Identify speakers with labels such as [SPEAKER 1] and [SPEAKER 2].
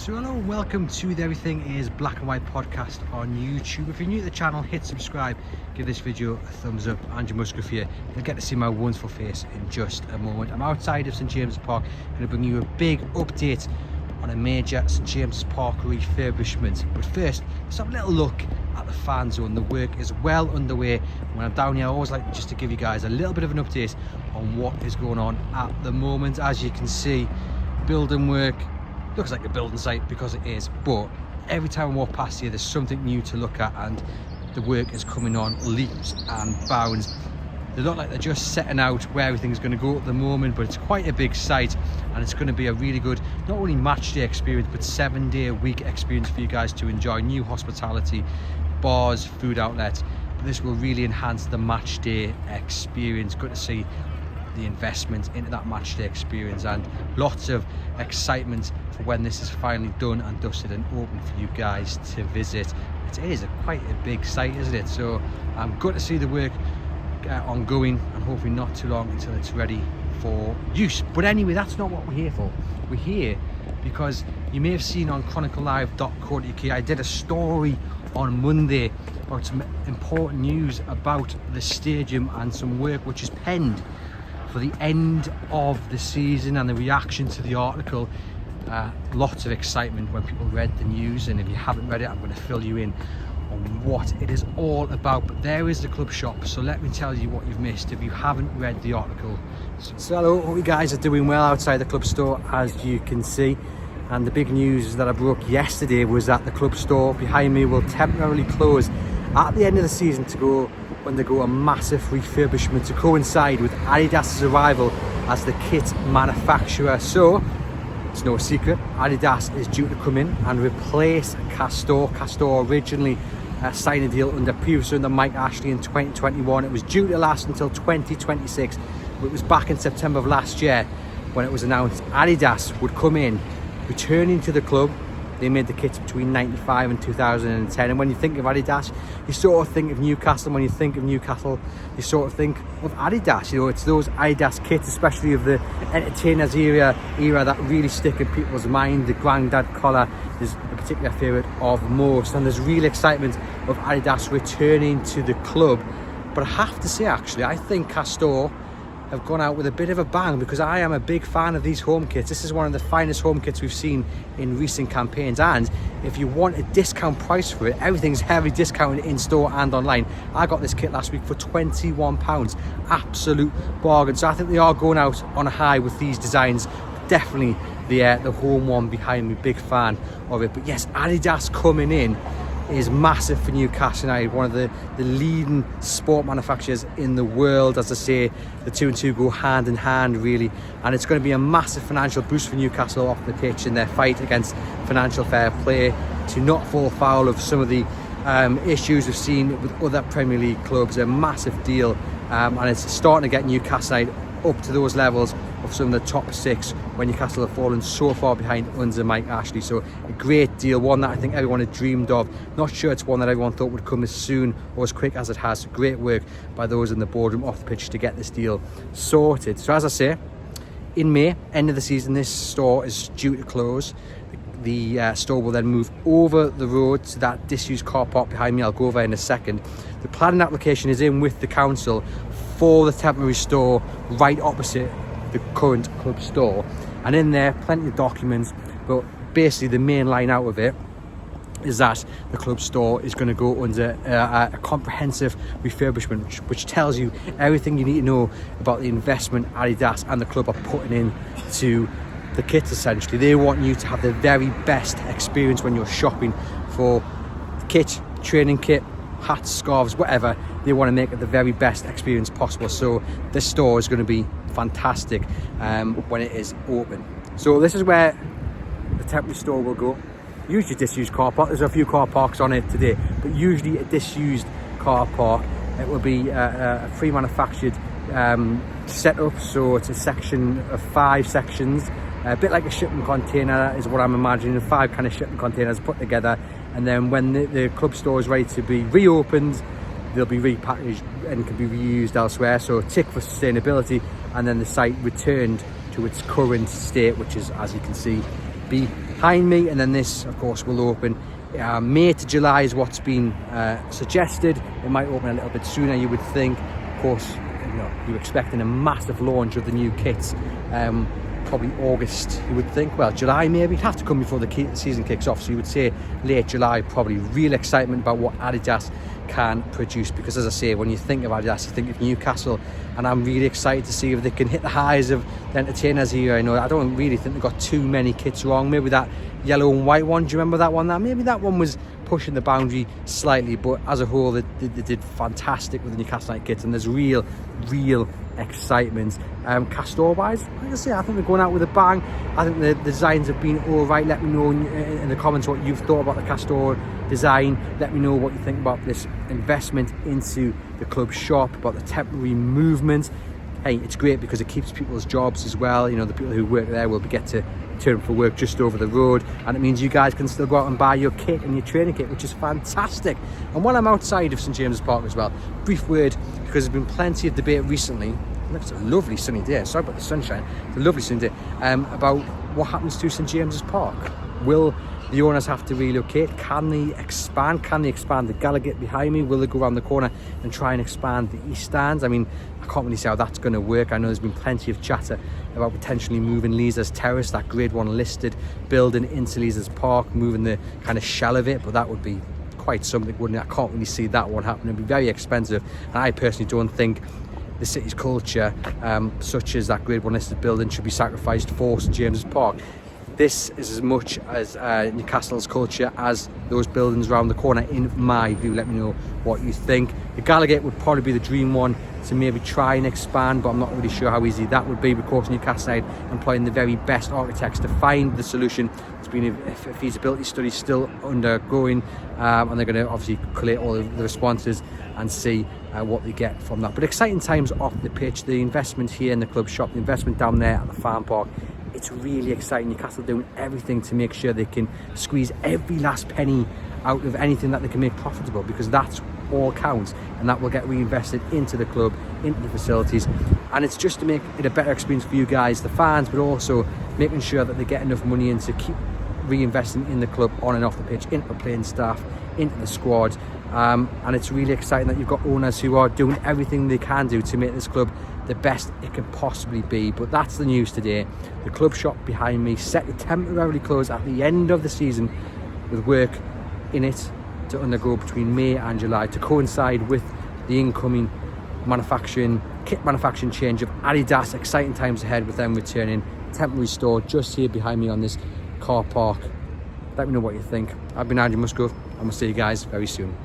[SPEAKER 1] So hello and welcome to the Everything is Black and White podcast on YouTube. If you're new to the channel, hit subscribe, give this video a thumbs up, and you must go here. You'll get to see my wonderful face in just a moment. I'm outside of St James's Park, going to bring you a big update on a major St James's Park refurbishment. But first, let's have a little look at the fan zone. The work is well underway. When I'm down here, I always like just to give you guys a little bit of an update on what is going on at the moment. As you can see, building work looks like a building site because it is, but every time I walk past here there's something new to look at, and the work is coming on leaps and bounds. They look like they're just setting out where everything's going to go at the moment, but it's quite a big site and it's going to be a really good not only match day experience but 7-day-a-week experience for you guys to enjoy. New hospitality, bars, food outlets, but this will really enhance the match day experience. Good to see the investment into that match day experience, and lots of excitement for when this is finally done and dusted and open for you guys to visit. It is quite a big site, isn't it? So I'm good to see the work ongoing, and hopefully not too long until it's ready for use. But anyway, that's not what we're here for. We're here because you may have seen on chroniclelive.co.uk I did a story on Monday about some important news about the stadium and some work which is penned for the end of the season, and the reaction to the article. Lots of excitement when people read the news, and if you haven't read it, I'm going to fill you in on what it is all about. But there is the club shop, so let me tell you what you've missed if you haven't read the article. So hello, hope you guys are doing well outside the club store, as you can see. And the big news that I broke yesterday was that the club store behind me will temporarily close at the end of the season to undergo a massive refurbishment to coincide with Adidas's arrival as the kit manufacturer. So it's no secret, Adidas is due to come in and replace Castore. Castore originally signed a deal previously under Mike Ashley in 2021. It was due to last until 2026, but it was back in September of last year when it was announced Adidas would come in, returning to the club. They made the kits between 95 and 2010, and when you think of Adidas, you sort of think of Newcastle. And when you think of Newcastle, you sort of think of Adidas. You know, it's those Adidas kits, especially of the entertainers era that really stick in people's mind. The grandad collar is a particular favourite of most, and there's real excitement of Adidas returning to the club. But I have to say, actually, I think Castore have gone out with a bit of a bang, because I am a big fan of these home kits. This is one of the finest home kits we've seen in recent campaigns, and if you want a discount price for it, everything's heavily discounted in store and online. I got this kit last week for £21, absolute bargain. So I think they are going out on a high with these designs. Definitely the home one behind me, big fan of it. But yes, Adidas coming in is massive for Newcastle United, one of the leading sport manufacturers in the world. As I say, the two and two go hand in hand really, and it's going to be a massive financial boost for Newcastle off the pitch in their fight against financial fair play, to not fall foul of some of the issues we've seen with other Premier League clubs. A massive deal, and it's starting to get Newcastle United up to those levels of some of the top six when Newcastle have fallen so far behind under Mike Ashley. So a great deal, one that I think everyone had dreamed of. Not sure it's one that everyone thought would come as soon or as quick as it has. Great work by those in the boardroom off the pitch to get this deal sorted. So as I say, in May, end of the season, this store is due to close. The store will then move over the road to that disused car park behind me. I'll go over in a second. The planning application is in with the council for the temporary store right opposite the current club store, and in there plenty of documents, but basically the main line out of it is that the club store is going to go under a comprehensive refurbishment, which tells you everything you need to know about the investment Adidas and the club are putting into the kits. Essentially, they want you to have the very best experience when you're shopping for the kit, training kit, hats, scarves, whatever. They want to make it the very best experience possible. So this store is going to be fantastic when it is open. So this is where the temporary store will go. Usually disused car park. There's a few car parks on it today, but usually a disused car park. It will be a pre-manufactured setup. So it's a section of 5 sections, a bit like a shipping container is what I'm imagining. 5 kind of shipping containers put together, and then when the club store is ready to be reopened, they'll be repackaged and can be reused elsewhere. So tick for sustainability, and then the site returned to its current state, which is, as you can see, behind me, and then this of course will open May to July is what's been suggested. It might open a little bit sooner, you would think. Of course, you're expecting a massive launch of the new kits, probably August, you would think. Well, July maybe. It'd have to come before the season kicks off, so you would say late July. Probably real excitement about what Adidas can produce, because as I say, when you think of Adidas, you think of Newcastle, and I'm really excited to see if they can hit the highs of the entertainers here. I don't really think they've got too many kits wrong. Maybe that yellow and white one, do you remember that one? Maybe that one was pushing the boundary slightly, but as a whole they did fantastic with the Newcastle United kits, and there's real excitement. Castor wise, like I say, I think they're going out with a bang. I think the designs have been all right. Let me know in the comments what you've thought about the Castor design. Let me know what you think about this investment into the club shop, about the temporary movement. Hey, it's great because it keeps people's jobs as well. The people who work there will get to turn for work just over the road, and it means you guys can still go out and buy your kit and your training kit, which is fantastic. And while I'm outside of St James's Park as well, brief word, because there's been plenty of debate recently. It's a lovely sunny day, sorry about the sunshine, it's a lovely sunny day, about what happens to St James's Park. Will the owners have to relocate? Can they expand? Can they expand the Gallagher behind me? Will they go around the corner and try and expand the East Stands? I mean, I can't really see how that's going to work. I know there's been plenty of chatter about potentially moving Leazer's Terrace, that Grade 1 listed building, into Leazer's Park, moving the kind of shell of it, but that would be quite something, wouldn't it? I can't really see that one happening. It'd be very expensive, and I personally don't think the city's culture, such as that Grade 1 listed building, should be sacrificed for St James's Park. This is as much as Newcastle's culture as those buildings around the corner, in my view. Let me know what you think. The Gallagher would probably be the dream one to maybe try and expand, but I'm not really sure how easy that would be. Of course, Newcastle United employing the very best architects to find the solution. It's been a feasibility study still undergoing, and they're going to obviously collate all of the responses and see what they get from that. But exciting times off the pitch. The investment here in the club shop, the investment down there at the farm park, it's really exciting. Newcastle doing everything to make sure they can squeeze every last penny out of anything that they can make profitable, because that's all counts, and that will get reinvested into the club, into the facilities, and it's just to make it a better experience for you guys, the fans, but also making sure that they get enough money in to keep reinvesting in the club on and off the pitch, into the playing staff, into the squad. And it's really exciting that you've got owners who are doing everything they can do to make this club the best it can possibly be. But that's the news today. The club shop behind me set to temporarily close at the end of the season, with work in it to undergo between May and July to coincide with the incoming kit manufacturing change of Adidas. Exciting times ahead with them returning. Temporary store just here behind me on this car park. Let me know what you think. I've been Andy Musgrove, and we'll see you guys very soon.